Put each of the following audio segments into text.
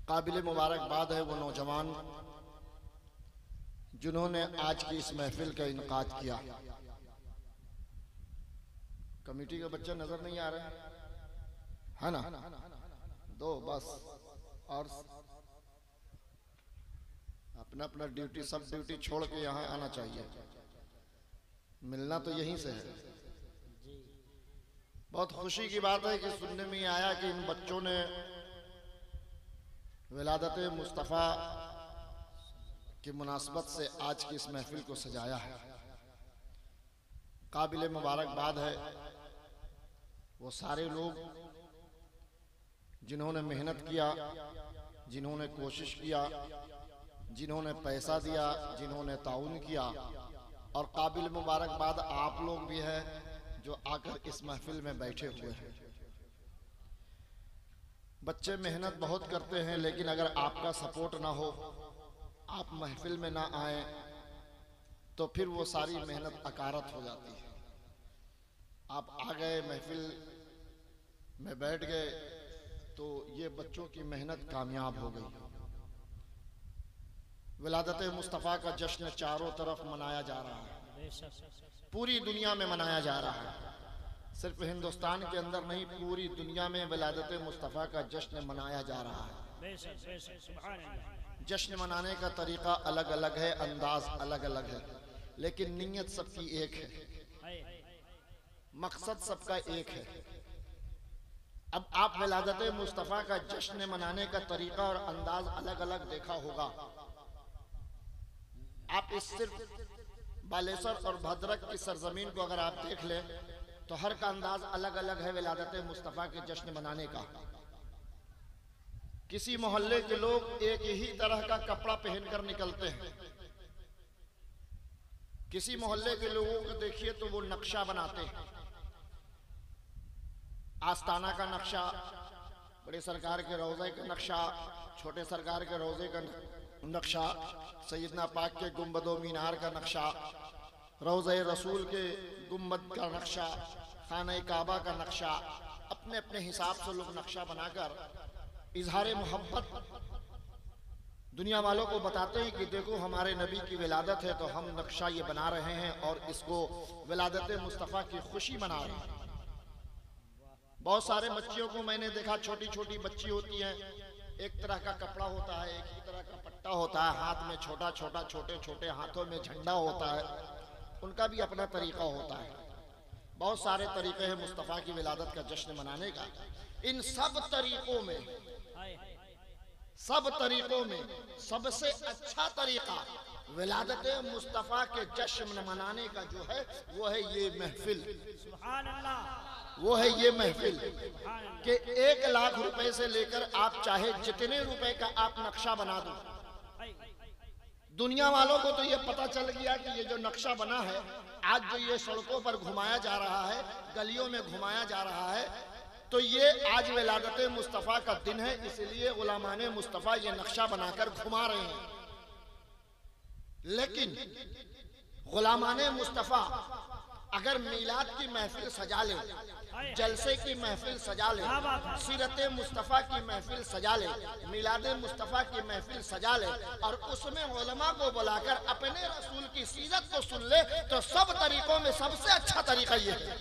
काबिल मुबारकबाद है वो नौजवान जिन्होंने आज की इस महफिल का इनकाद किया। कमेटी के बच्चे नजर नहीं आ रहे है ना? दो बस, और अपना अपना ड्यूटी, सब ड्यूटी छोड़ के यहाँ आना चाहिए। मिलना तो यहीं से है। बहुत खुशी की बात है कि सुनने में आया कि इन बच्चों ने विलादत मुस्तफ़ा की मुनासबत से आज की इस महफिल को सजाया है। काबिल मुबारकबाद है वो सारे लोग जिन्होंने मेहनत किया, जिन्होंने कोशिश किया, जिन्होंने पैसा दिया, जिन्होंने ताउन किया, और काबिल मुबारकबाद आप लोग भी हैं जो आकर इस महफिल में बैठे हुए हैं। बच्चे मेहनत बहुत करते हैं, लेकिन अगर आपका सपोर्ट ना हो, आप महफिल में ना आए, तो फिर वो सारी मेहनत अकारत हो जाती है। आप आ गए, महफिल में बैठ गए, तो ये बच्चों की मेहनत कामयाब हो गई। विलादत मुस्तफ़ा का जश्न चारों तरफ मनाया जा रहा है, पूरी दुनिया में मनाया जा रहा है। सिर्फ हिंदुस्तान के अंदर नहीं, पूरी दुनिया में विलादत मुस्तफ़ा का जश्न मनाया जा रहा है। जश्न मनाने का तरीका अलग अलग है, अंदाज अलग अलग है, लेकिन नीयत सबकी एक है, मकसद सबका एक है। अब आप विलादत मुस्तफ़ा का जश्न मनाने का तरीका और अंदाज अलग अलग देखा होगा। आप इस सिर्फ बालेश्वर और भद्रक की सरजमीन को अगर आप देख लें, तो हर का अंदाज अलग अलग है विलादत मुस्तफ़ा के जश्न मनाने का। किसी मोहल्ले के लोग एक ही तरह का कपड़ा पहनकर निकलते हैं। किसी मोहल्ले के लोगों को देखिए तो वो नक्शा बनाते हैं, आस्ताना का नक्शा, बड़े सरकार के रोज़े का नक्शा, छोटे सरकार के रोज़े का नक्शा, सैयदना पाक के गुंबदो मीनार का नक्शा, रोज़े रसूल के गुंबद का नक्शा, खाने काबा का नक्शा, अपने अपने हिसाब से लोग नक्शा बनाकर इजहार मोहब्बत दुनिया वालों को बताते हैं कि देखो हमारे नबी की विलादत है, तो हम नक्शा ये बना रहे हैं और इसको विलादत मुस्तफ़ा की खुशी मना रहे हैं। बहुत सारे बच्चियों को मैंने देखा, छोटी छोटी बच्ची होती हैं, एक तरह का कपड़ा होता है, एक ही तरह का पट्टा होता है, हाथ में छोटा छोटा, छोटे छोटे हाथों में झंडा होता है, उनका भी अपना तरीका होता है। बहुत सारे तरीके हैं मुस्तफ़ा की विलादत का जश्न मनाने का। इन सब तरीकों में सबसे अच्छा तरीका विलादत मुस्तफ़ा के जश्न मनाने का जो है वो है ये महफिल। वो है ये महफिल कि 1 लाख रुपए से लेकर आप चाहे जितने रुपए का आप नक्शा बना दो। दुनिया वालों को तो ये पता चल गया कि ये जो नक्शा बना है, आज जो ये सड़कों पर घुमाया जा रहा है, गलियों में घुमाया जा रहा है, तो ये आज विलादत मुस्तफ़ा का दिन है, इसलिए गुलामाने मुस्तफ़ा ये नक्शा बनाकर घुमा रहे हैं। लेकिन गुलामाने मुस्तफ़ा अगर मीलाद की महफिल सजा ले, जलसे की महफिल सजा ले, सीरत मुस्तफ़ा की महफिल सजा ले, मिलाद मुस्तफ़ा की महफिल सजा ले, और उसमें उलमा को बुलाकर अपने रसूल की सीरत को सुन ले, तो सब तरीकों में सबसे अच्छा तरीका ये है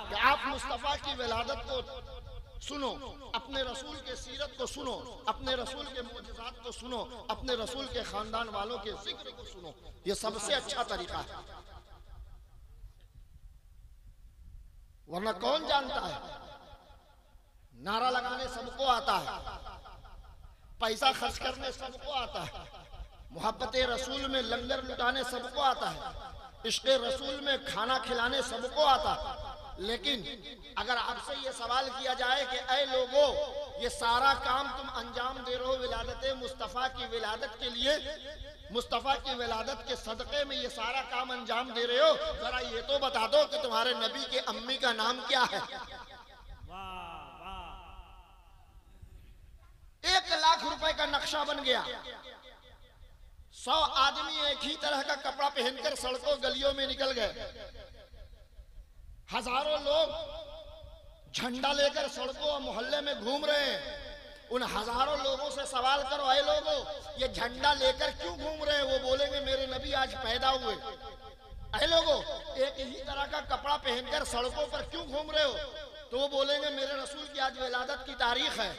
कि आप मुस्तफ़ा की विलादत को सुनो, अपने रसूल के सीरत को सुनो, अपने रसूल के मुअजिज़ात को सुनो, अपने रसूल के खानदान वालों के जिक्र को सुनो। ये सबसे अच्छा तरीका है। वरना कौन जानता है, नारा लगाने सबको आता है, पैसा खर्च करने सबको आता है, मोहब्बत रसूल में लंगर लुटाने सबको आता है, इश्क़ रसूल में खाना खिलाने सबको आता है। लेकिन अगर आपसे ये सवाल किया जाए कि ऐ लोगों, ये सारा काम तुम अंजाम दे रहे हो विलादत मुस्तफ़ा की विलादत के लिए, मुस्तफ़ा की विलादत के सदक़े में ये सारा काम अंजाम दे रहे हो, जरा ये तो बता दो कि तुम्हारे नबी के अम्मी का नाम क्या है। 1 लाख रुपए का नक्शा बन गया, 100 आदमी एक ही तरह का कपड़ा पहनकर सड़कों गलियों में निकल गए, हजारों लोग झंडा लेकर सड़कों और मोहल्ले में घूम रहे हैं, उन हजारों लोगों से सवाल करो, अरे लोगों ये झंडा लेकर क्यों घूम रहे हैं? वो बोलेंगे मेरे नबी आज पैदा हुए। अरे लोगों एक ही तरह का कपड़ा पहनकर सड़कों पर क्यों घूम रहे हो? तो वो बोलेंगे मेरे रसूल की आज विलादत की तारीख है।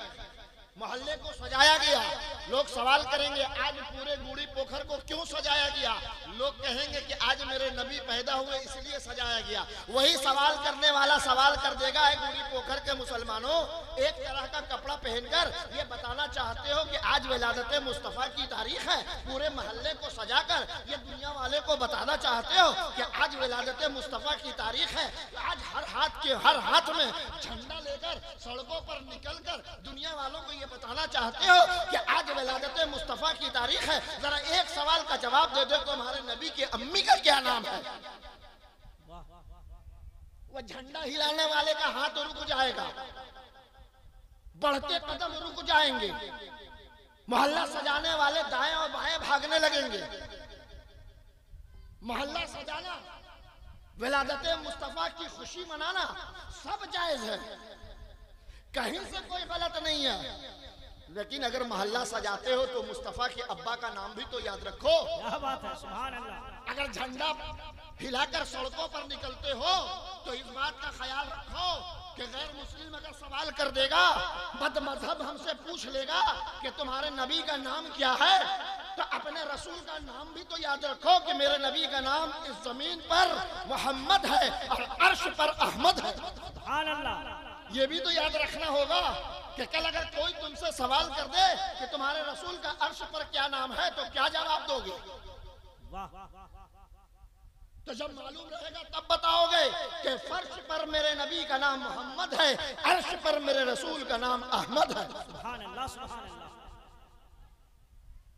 मोहल्ले को सजाया गया, लोग सवाल करेंगे आज पूरे गुड़ी पोखर को क्यों सजाया गया? लोग कहेंगे कि आज मेरे नबी पैदा हुए इसलिए सजाया गया। वही सवाल करने वाला सवाल कर देगा, गुड़ी पोखर के मुसलमानों एक तरह का कपड़ा पहनकर ये बताना चाहते हो कि आज विलादत मुस्तफा की तारीख है, पूरे मोहल्ले को सजाकर ये दुनिया वाले को बताना चाहते हो कि आज विलादत मुस्तफा की तारीख है। आज हर हाथ में झंडा लेकर सड़कों पर निकलकर दुनिया वालों को ये बताना चाहते हो कि आज विलादत मुस्तफा की तारीख है। जरा एक सवाल का जवाब दे दो, तुम्हारे नबी की अम्मी का क्या नाम है? वह झंडा हिलाने वाले का हाथ रुक जाएगा, बढ़ते कदम रुक जाएंगे, मोहल्ला सजाने वाले दाएं और बाएं भागने लगेंगे। मोहल्ला सजाना, विलादत मुस्तफा की खुशी मनाना सब जायज है, कहीं से कोई गलत नहीं है। लेकिन अगर मोहल्ला सजाते हो तो मुस्तफा के अब्बा का नाम भी तो याद रखो। क्या बात है, सुभान अल्लाह। अगर झंडा हिलाकर सड़कों पर निकलते हो तो इस बात का ख्याल रखो कि गैर मुस्लिम अगर सवाल कर देगा, बदमज़हब हमसे पूछ लेगा कि तुम्हारे नबी का नाम क्या है, तो अपने रसूल का नाम भी तो याद रखो कि मेरे नबी का नाम इस जमीन पर मोहम्मद है और अर्श पर अहमद है। सुभान अल्लाह। ये भी तो याद रखना होगा कि कल अगर कोई तुमसे सवाल कर दे कि तुम्हारे रसूल का अर्श पर क्या नाम है, तो क्या जवाब दोगे? तो जब मालूम रहेगा तब बताओगे कि फर्श पर मेरे नबी का नाम मोहम्मद है, अर्श पर मेरे रसूल का नाम अहमद है। सुभान अल्लाह, सुभान अल्लाह।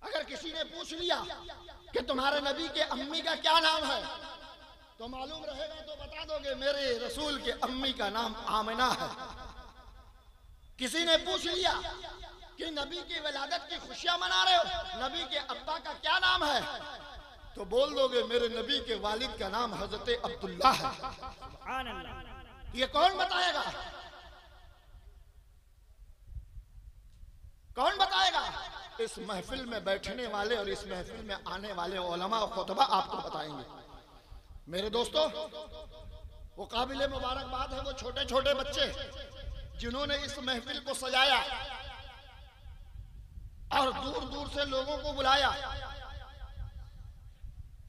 अगर किसी ने पूछ लिया कि तुम्हारे नबी के अम्मी का क्या नाम है, तो मालूम रहेगा तो बता दोगे मेरे रसूल के अम्मी का नाम आमिना है। किसी ने पूछ लिया कि नबी की विलादत की खुशियां मना रहे हो, नबी के अब्बा का क्या नाम है, तो बोल दोगे मेरे नबी के वालिद का नाम हजरत अब्दुल्ला है। सुभान अल्लाह। ये कौन बताएगा? कौन बताएगा? इस महफिल में बैठने वाले और इस महफिल में आने वाले उलमा और खुतबा आपको बताएंगे। मेरे दोस्तों, वो काबिले मुबारकबाद है वो छोटे छोटे बच्चे जिन्होंने इस महफिल को सजाया और दूर दूर से लोगों को बुलाया।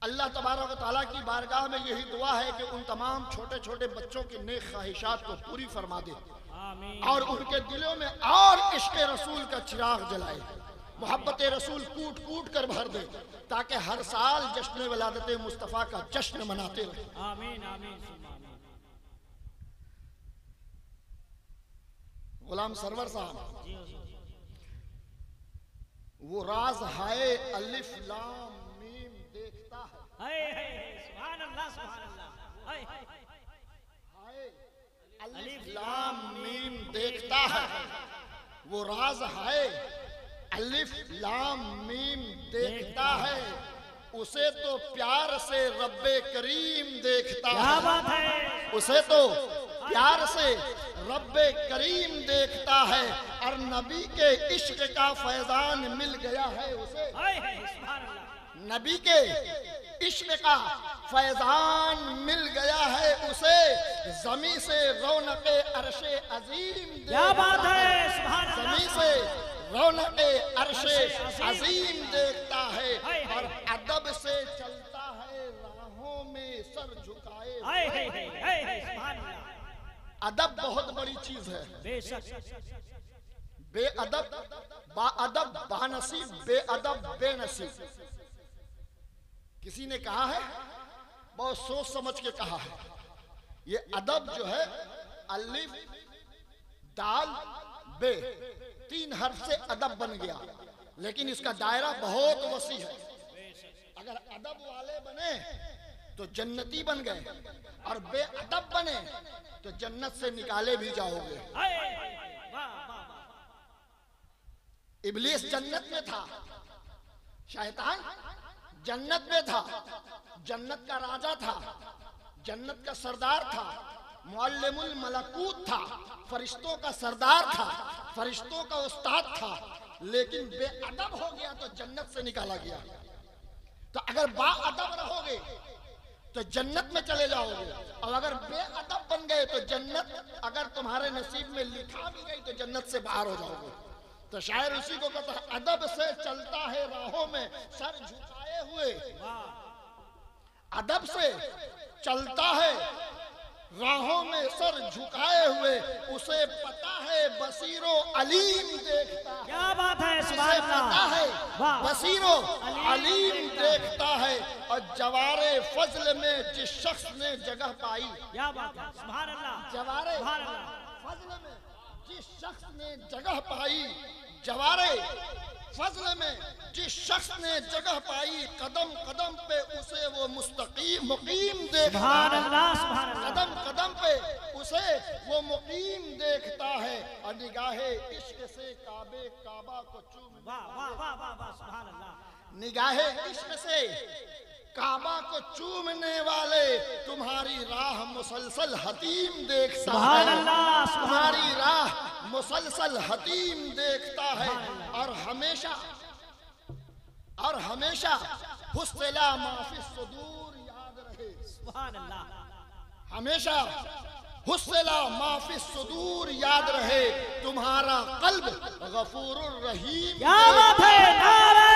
अल्लाह तबारक व तआला की बारगाह में यही दुआ है कि उन तमाम छोटे छोटे बच्चों की नेक ख्वाहिशात को पूरी फरमा दे और उनके दिलों में और इश्क़ रसूल का चिराग जलाए, मोहब्बत रसूल कूट कूट कर भर दे, ताकि हर साल जश्न विलादत मुस्तफ़ा का जश्न मनाते रहे। आमीन आमीन। गुलाम सरवर साहब, वो राज हाय अलिफ लाम मीम देखता है। सुभान अल्लाह, सुभान अल्लाह। हाय अलिफ लाम मीम देखता है, वो राज हाय अलिफ लाम मीम देखता है, उसे तो प्यार से रब्बे करीम देखता है। क्या बात है। उसे तो प्यार से रब्बे करीम देखता है और नबी के इश्क का फैजान मिल गया है उसे। सुभान अल्लाह। नबी के इश्क का फैजान मिल गया है उसे, जमी से रौनके अर्शे अजीम। क्या बात है, सुभान अल्लाह। जमी से रौनके अर्शे अजीम देखता है और अदब से चलता है राहों में सर झुकाए। सुभान अल्लाह। अदब बहुत बड़ी चीज है। बेशक। बेअदब बाअदब बानसीब, बेअदब बेनसीब। किसी ने कहा है, बहुत सोच समझ के कहा है, ये अदब जो है अलिफ दाल बे 3 हर्फ से अदब बन गया, लेकिन इसका दायरा बहुत वसी है। अगर अदब वाले बने तो जन्नती बन गए और बेअदब बने तो जन्नत से निकाले भी जाओगे। इब्लीस जन्नत में था, शैतान जन्नत में था, जन्नत का राजा था, जन्नत का सरदार था, मुअल्लिमुल मलकूत था, फरिश्तों का सरदार था, फरिश्तों का उस्ताद था, लेकिन बेअदब हो गया तो जन्नत से निकाला गया। तो अगर बाअदब रहोगे तो जन्नत में चले जाओगे, और अगर बेअदब बन गए तो जन्नत अगर तुम्हारे नसीब में लिखा भी गई तो जन्नत से बाहर हो जाओगे। तो शायर उसी को कहता है, अदब से चलता है राहों में सर झुकाए हुए, अदब से चलता है राहों में सर झुकाए हुए, उसे पता है बसीरो अलीम देखता है। क्या बात है, उसे सुभान पता अल्लाह। है वाह। बसीरो अलीम देखता है, और जवारे फजल में जिस शख्स ने जगह पाई, क्या बात है, सुभान अल्लाह। जवारे सुभान अल्लाह। फजल में जिस शख्स ने जगह पाई, जवारे फजल में जिस शख्स ने जगह पाई, कदम कदम पे उसे वो मुस्तकीम मुकीम देखता सुभान है। अल्लाह, सुभान अल्लाह। कदम कदम पे उसे वो मुकीम देखता है, और निगाहे इश्क से काबा को चूम, वाह वाह वाह वाह वाह, सुभान अल्लाह। निगाहे इश्क से काबा को चूमने वाले तुम्हारी राह मुसलसल हतीम देखता सुभान है, अल्लाह, सुभान तुम्हारी राह मुसलसल हतीम देखता है, और हमेशा हुस्सला माफी सुदूर याद रहे, सुभान अल्लाह। हमेशा हुस्सला माफी सुदूर याद रहे, तुम्हारा कल्ब गफूरुर रहीम। क्या बात है, नारे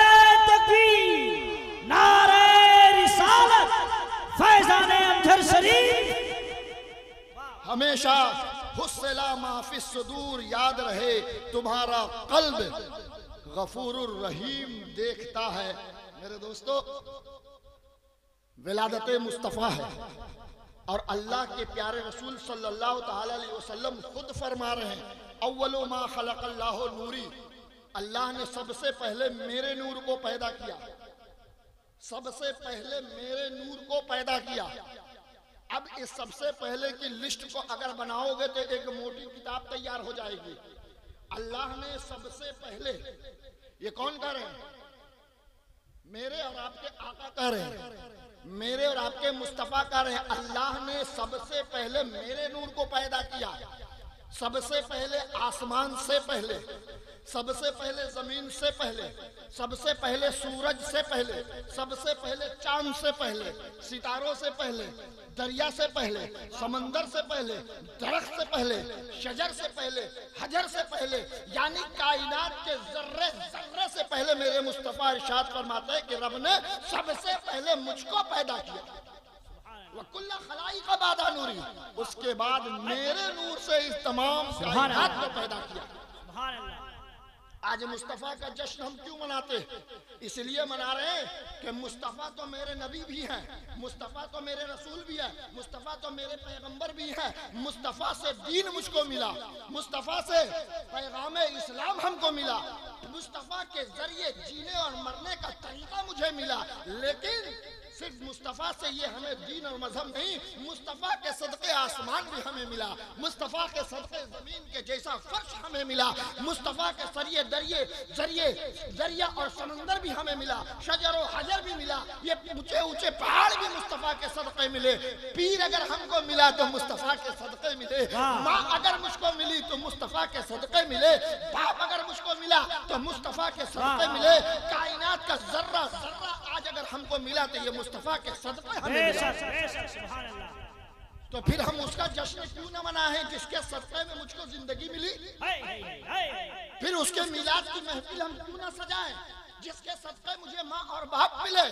तकबीर, नारे रिसालत, फैजाने अमजद शरीफ। हमेशा हुस्सला माफी सुदूर याद रहे, तुम्हारा कल्ब गफूरुर रहीम देखता है। मेरे दोस्तों, विलादत मुस्तफ़ा है, और अल्लाह के प्यारे रसूल सल्लल्लाहु ताला अलैहि वसल्लम खुद फरमा रहे हैं, अव्वलु मा खलक़ल्लाहु नूरी, अल्लाह ने सबसे पहले मेरे नूर को पैदा किया, सबसे पहले मेरे नूर को पैदा किया। अब इस सबसे पहले की लिस्ट को अगर बनाओगे तो एक मोटी किताब तैयार हो जाएगी। अल्लाह ने सबसे पहले, ये कौन कह रहे हैं? मेरे और आपके आका कह रहे हैं, मेरे और आपके मुस्तफा कह रहे हैं, अल्लाह ने सबसे पहले मेरे नूर को पैदा किया, सबसे पहले आसमान से पहले, सबसे पहले जमीन से पहले, सबसे पहले सूरज से पहले, सबसे पहले चांद से पहले, सितारों से पहले, दरिया से पहले, समंदर से पहले, दरख्त से पहले, शजर से पहले, हजर से पहले, यानी कायनात के जर्रे जर्रे से पहले मेरे मुस्तफा इरशाद फरमाते हैं कि रब ने सबसे पहले मुझको पैदा किया। वकुल्ला खलाई का बादा नूरी, उसके बाद मेरे नूर से इस तमाम कायनात को पैदा किया। सुभान अल्लाह। आज मुस्तफ़ा का जश्न हम क्यों मनाते हैं? इसलिए मना रहे हैं कि मुस्तफ़ा तो मेरे नबी भी हैं, मुस्तफ़ा तो मेरे रसूल भी है, मुस्तफ़ा तो मेरे पैगंबर भी है, मुस्तफ़ा से दीन मुझको मिला, मुस्तफ़ा से पैगाम इस्लाम हमको मिला, मुस्तफ़ा के जरिए जीने और मरने का तरीका मुझे मिला। लेकिन सिर्फ मुस्तफ़ा से ये हमें दीन और मजहब नहीं, मुस्तफ़ा के सदक़े आसमान भी हमें मिला, मुस्तफ़ा के सदक़े ज़मीन के जैसा फर्श हमें मिला, मुस्तफ़ा के सरिये दरिया और समंदर भी हमें मिला, शजर और हजर भी मिला, ये ऊंचे ऊंचे पहाड़ भी मुस्तफ़ा के सदक़े मिले। पीर अगर हमको मिला तो मुस्तफ़ा के सदक़े मिले, माँ अगर मुझको मिली तो मुस्तफ़ा के सदक़े मिले, बाप अगर मुझको मिला तो मुस्तफ़ा के सदक़े मिले। कायनात का जर्रा जर्रा आज अगर हमको मिला तो ये मुस्तफ़ा के सदक़े हमें मिला। सुभान अल्लाह। तो फिर हम उसका जश्न क्यों न मनाएं जिसके सदक़े में मुझको जिंदगी मिली? फिर उसके मिलाद की महफिल हम क्यों न सजाएं जिसके सदक़े मुझे माँ और बाप मिले?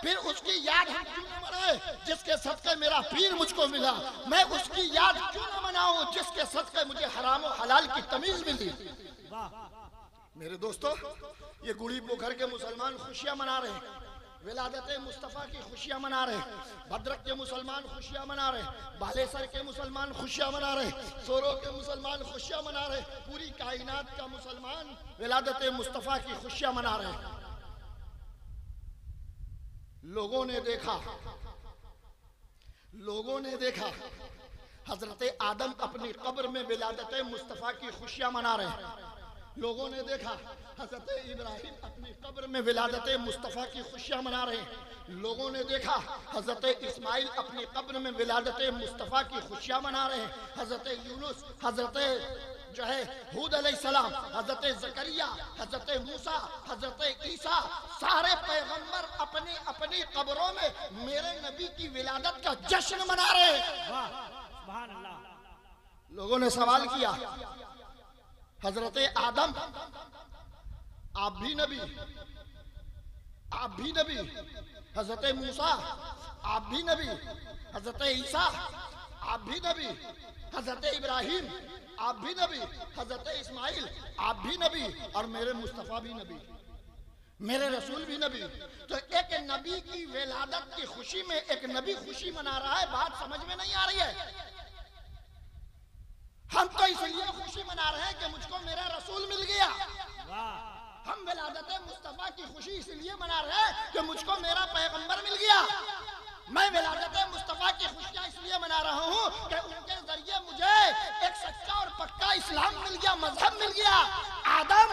फिर उसकी याद हम क्यों न मनाएं जिसके सदक़े मेरा पीर मुझको मिला? मैं उसकी याद क्यों न मनाऊं जिसके सदक़े मुझे हराम और हलाल की तमीज मिली? मेरे दोस्तों, ये गुड़ी पोखर के मुसलमान खुशियां मना रहे हैं, विलादत मुस्तफ़ा की खुशियां मना रहे हैं, भद्रक के मुसलमान खुशियां मना रहे हैं, बालेसर के मुसलमान खुशियां मना रहे हैं, सोरो के मुसलमान खुशियां मना रहे हैं, पूरी कायनात का मुसलमान विलादत मुस्तफ़ा की खुशियां मना रहे हैं। लोगों ने देखा हजरत आदम अपनी कब्र में विलादत मुस्तफ़ा की खुशियां मना रहे हैं। लोगों ने देखा हजरत इब्राहिम अपनी कब्र में विलादत मुस्तफ़ा की खुशियां मना रहे हैं। लोगों ने देखा हजरत इस्माइल अपनी कब्र में विलादत मुस्तफ़ा की खुशियां मना रहे हैं। हजरत यूनुस, हजरत जो है हूद अलैहिस्सलाम, हजरत जकरिया, हजरत मूसा, हजरत ईसा, सारे पैगंबर अपनी अपनी कब्रों में मेरे नबी की विलादत का जश्न मना रहे हैं। वाह सुभान अल्लाह। लोगों ने सवाल किया, हजरत आदम आप भी नबी, आप भी नबी, हजरत मूसा आप भी नबी, हजरत ईसा आप भी नबी, हजरत इब्राहिम आप भी नबी, हजरत इस्माइल आप भी नबी, और मेरे मुस्तफ़ा भी नबी, मेरे रसूल भी नबी। तो एक नबी की विलादत की खुशी में एक नबी खुशी मना रहा है, बात समझ में नहीं आ रही है। हम तो इसलिए खुशी मना रहे हैं कि मुझको मेरा रसूल मिल गया। हम विलादत मुस्तफ़ा की खुशी इसलिए मना रहे हैं कि मुझको मेरा पैगंबर मिल गया। मैं विलादत मुस्तफ़ा की खुशियां इसलिए मना रहा हूँ कि उनके जरिए मुझे एक सच्चा और पक्का इस्लाम मिल गया, मजहब मिल गया। आदम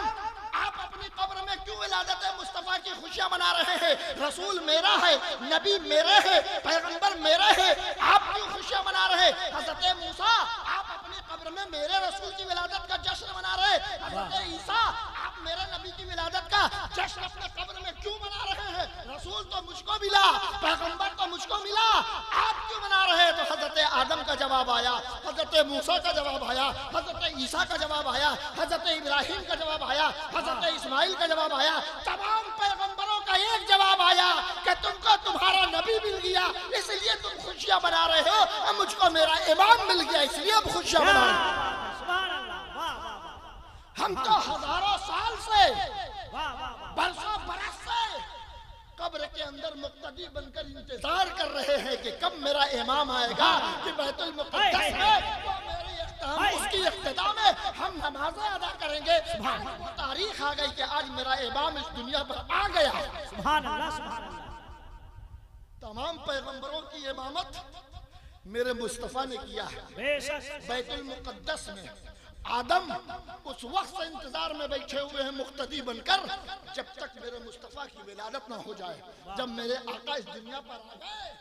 आप अपनी कब्र में क्यों विलादत मुस्तफ़ा की खुशियां मना रहे हैं? रसूल मेरा है, नबी मेरे है, पैगंबर मेरे है, आप क्यों खुशियां मना रहे? हजरत मूसा आप अपनी कब्र में मेरे रसूल की विलादत का जश्न मना रहे। हजरत ईसा आप मेरे नबी की विलादत का जश्न अपने कब्र में क्यों मना रहे हैं? रसूल तो मुझको मिला, पैगंबर तो मुझको मिला, आप क्यों मना रहे हैं? तो हजरत आदम का जवाब आया, हजरत मूसा का जवाब आया, हजरत ईसा का जवाब आया, हजरत इब्राहिम का जवाब आया, हजरत इस्माइल का जवाब आया, तमाम पैगंबरों का एक जवाब आया कि तुमको तुम्हारा नबी मिल गया इसलिए तुम खुशियां मना रहे हो, और मुझको मेरा इमाम मिल गया इसलिए अब खुशियां मना रहे हो। सुभान अल्लाह। वाह वाह। हम तो हजारों साल से, वाह वाह। बरसों बरस से कब्र के अंदर मुक्तदी बनकर इंतजार कर रहे हैं कि कब मेरा इमाम आएगा कि बैतुल मुक़द्दस में वो मेरी उसकी इख्तिदा में हम नमाजें अदा करेंगे। वो तारीख आ गई कि आज मेरा इमाम इस दुनिया पर आ गया। सुभान अल्लाह सुभान अल्लाह। तमाम पैगंबरों की इमामत मेरे मुस्तफ़ा ने किया है बेशक। बैतुल मुक़द्दस में। आदम उस वक्त से इंतजार में बैठे हुए हैं मुक्तदी बनकर जब तक मेरे मुस्तफ़ा की विलादत ना हो जाए। जब मेरे आका इस दुनिया पर आ गए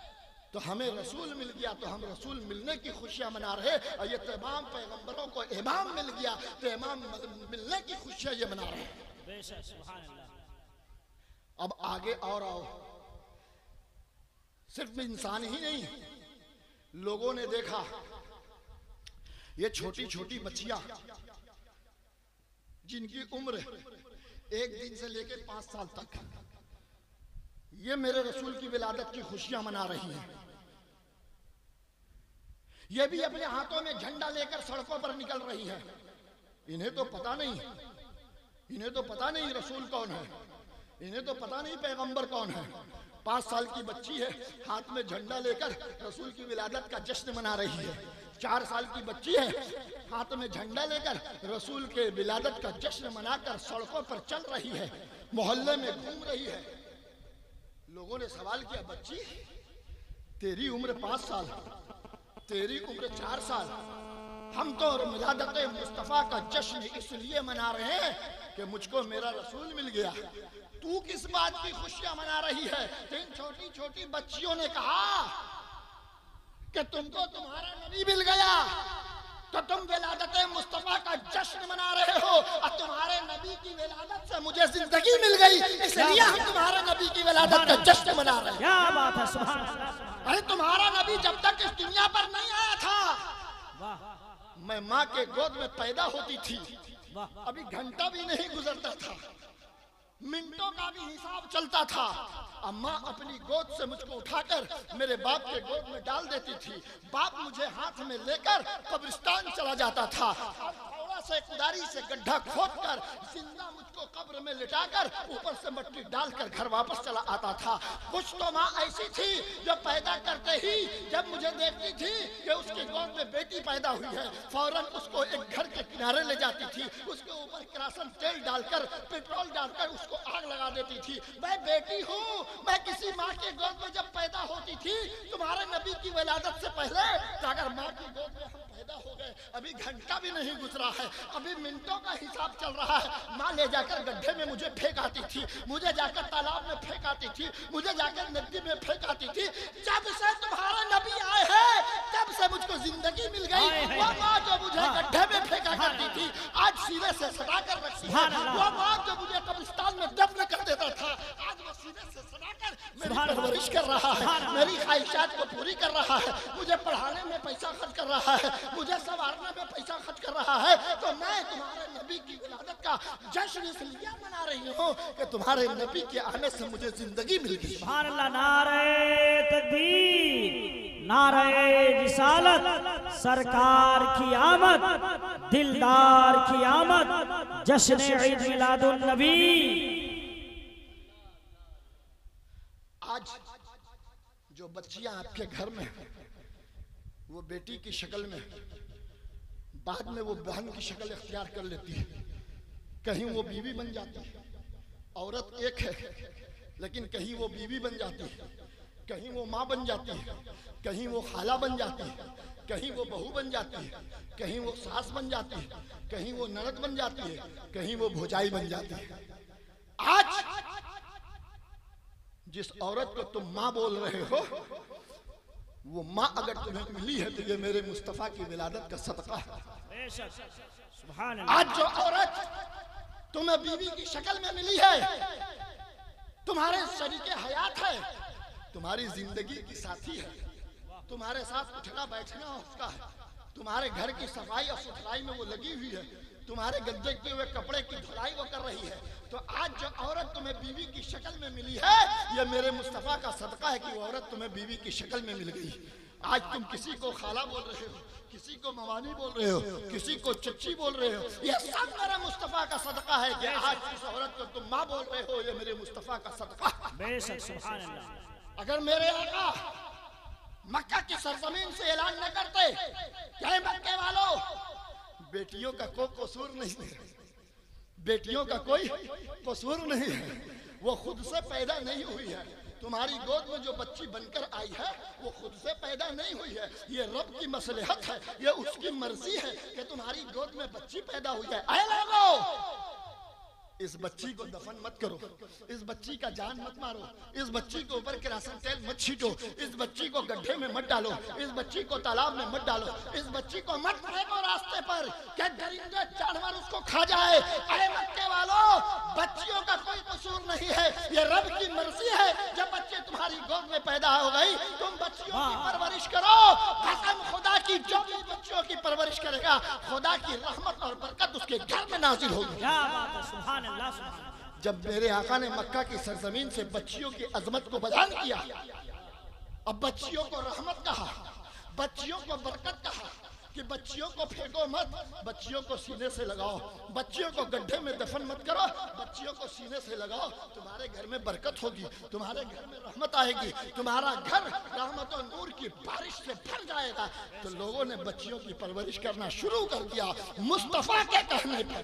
तो हमें रसूल मिल गया, तो हम रसूल मिलने की खुशियां मना रहे। और ये तमाम पैगंबरों को इमाम मिल गया तो इमाम मिलने की खुशियां ये मना रहे हैं। बेशक सुभान अल्लाह। अब आगे और आओ, सिर्फ इंसान ही नहीं, लोगों ने देखा ये छोटी छोटी बच्चियां जिनकी उम्र 1 दिन से लेकर 5 साल तक, ये मेरे रसूल की विलादत की खुशियां मना रही हैं। ये भी अपने हाथों में झंडा लेकर सड़कों पर निकल रही है। इन्हें तो पता नहीं, इन्हें तो पता नहीं रसूल कौन है, इन्हें तो पता नहीं पैगंबर कौन है। 5 साल की बच्ची है, हाथ में झंडा लेकर रसूल की विलादत का जश्न मना रही है। 4 साल की बच्ची है, हाथ में झंडा लेकर रसूल के विलादत का जश्न मनाकर सड़कों पर चल रही है, मोहल्ले में घूम रही है। लोगों ने सवाल किया, बच्ची तेरी उम्र 5 साल, तेरी उम्र 4 साल, हम तो मिलादत मुस्तफ़ा का जश्न इसलिए मना रहे हैं कि मुझको मेरा रसूल मिल गया, तू किस बात की खुशियां मना रही है? तो इन छोटी छोटी बच्चियों ने कहा कि तुमको तुम्हारा नबी मिल गया तो तुम विलादत मुस्तफ़ा का जश्न मना रहे हो, और तुम्हारे नबी की विलादत से मुझे जिंदगी मिल गई इसलिए हम तुम्हारे नबी की विलादत का जश्न मना रहे हैं। क्या बात है सुभान अल्लाह। अरे तुम्हारा नबी जब तक इस दुनिया पर नहीं आया था, वाह मैं माँ के गोद में पैदा होती थी, वाह। अभी घंटा भी नहीं गुजरता था, मिनटों का भी हिसाब चलता था। अम्मा अपनी गोद से मुझको उठाकर मेरे बाप के गोद में डाल देती थी, बाप मुझे हाथ में लेकर कब्रिस्तान चला जाता था, से कुदारी से गड्ढा खोदकर जिंदा मुझको कब्र में लिटाकर ऊपर से मिट्टी डालकर घर वापस चला आता था। कुछ तो माँ ऐसी थी जो पैदा करते ही जब मुझे देखती थी कि उसकी गोद में बेटी पैदा हुई है, फौरन उसको एक घर के किनारे ले जाती थी, उसके ऊपर किरासन तेल डालकर पेट्रोल डालकर उसको आग लगा देती थी। मैं बेटी हूँ, मैं किसी माँ के गोद में जब पैदा होती थी तुम्हारे नबी की विलादत से पहले, तो अगर माँ की गोद में हम पैदा हो गए, अभी घंटा भी नहीं गुजरा है, अभी मिनटों का हिसाब चल रहा है, माँ ले जाकर गड्ढे में मुझे फेंक आती थी, मुझे जाकर तालाब में फेंक आती थी, मुझे जाकर नदी में फेंक आती थी। जब से तुम्हारे नबी आए हैं तब से मुझको जिंदगी मिल गई। वो माँ जो मुझे गड्ढे में फेंका करती थी आज सीने से सड़ा कर रखी है। वो माँ जो मुझे कब्रिस्तान में दफन कर देता था आज वो सीने से सड़ाकर मेरी परवरिश कर रहा है, मेरी ख्वाहिशात को पूरी कर रहा है, मुझे पढ़ाने में पैसा खर्च कर रहा है, मुझे संवारने में पैसा खर्च कर रहा है। तो मैं तुम्हारे नबी की विलादत का जश्न इसलिए मना रही हूँ कि तुम्हारे नबी के आने से मुझे जिंदगी मिल गई। सुभान अल्लाह, नारे तकबीर, नारे रिसालत, सरकार की आमद, दिलदार की आमद, जश्न ईद मिलादुन नबी। आज जो बच्चियां आपके घर में वो बेटी की शक्ल में, बाद में वो बहन की शक्ल इख्तियार कर लेती है, कहीं वो बीवी बन जाती है। औरत एक है लेकिन कहीं वो बीवी बन जाती है, कहीं वो माँ बन जाती है, कहीं वो खाला बन जाती है, कहीं वो बहू बन जाती है, कहीं वो सास बन जाती है, कहीं वो ननद बन जाती है, कहीं वो भौजाई बन जाती है। आज जिस औरत को तुम माँ बोल रहे हो वो माँ अगर तुम्हें मिली है तो ये मेरे मुस्तफा की विलादत का सदका है। आज जो औरत तुम्हें बीवी की शक्ल में मिली है, तुम्हारे शरीके हयात है, तुम्हारी जिंदगी की साथी है, तुम्हारे साथ उठना बैठना उसका है, तुम्हारे घर की सफाई और सुथराई में वो लगी हुई है, तुम्हारे गद्दे किए हुए कपड़े की धुलाई वो कर रही है। तो आज जो औरत तुम्हें बीवी की शक्ल में मिली है ये मेरे मुस्तफा का सदका है कि वो औरत तुम्हें बीवी की शक्ल में मिल गई। आज तुम किसी को खाला बोल रहे हो, किसी को मवानी बोल रहे हो, किसी को चच्ची बोल रहे हो, ये सब मेरे मुस्तफा का सदका है कि आज इस औरत को तुम माँ बोल रहे हो, ये मेरे मुस्तफा का सदका है। बेशक, सुभान अल्लाह। अगर मेरे आका मक्का की सरजमीन से ऐलान न करते क्या मक्के वालों बेटियों का कोई कसूर नहीं है, बेटियों का कोई कसूर नहीं है, वो खुद से पैदा नहीं हुई है। तुम्हारी गोद में जो बच्ची बनकर आई है वो खुद से पैदा नहीं हुई है, ये रब की मसलहत है, ये उसकी मर्जी है कि तुम्हारी गोद में बच्ची पैदा हुई है। ऐ लोगों, इस बच्ची को दफन मत करो, इस बच्ची का जान मत मारो, इस बच्ची के ऊपर किरासन तेल मत छीटो, इस बच्ची को गड्ढे में मत डालो, इस बच्ची को तालाब में मत डालो, इस बच्ची को मत फेंको रास्ते पर कि दरिंदे जानवर उसको खा जाए। अरे मक्के वालों, बच्चियों का कोई कसूर नहीं है, ये रब की मर्जी है। जब बच्चे तुम्हारी गोद में पैदा हो गई तुम बच्चियों की परवरिश करो। कसम खुदा की, जो भी बच्चियों की परवरिश करेगा खुदा की रहमत और बरकत उसके घर में नाजिल होगी। जब मेरे आका ने मक्का की सरजमीन से बच्चियों की अजमत को बयान किया, अब बच्चियों को रहमत कहा, बच्चियों को बरकत कहा कि बच्चियों को फेंको मत, बच्चियों को सीने से लगाओ, बच्चियों को गड्ढे में दफन मत करो, बच्चियों को सीने से लगाओ। तुम्हारे घर में बरकत होगी, तुम्हारे घर में रहमत आएगी, तुम्हारा घर रहमत और नूर की बारिश से भर जाएगा। तो लोगों ने बच्चियों की परवरिश करना शुरू कर दिया मुस्तफा के कहने पर।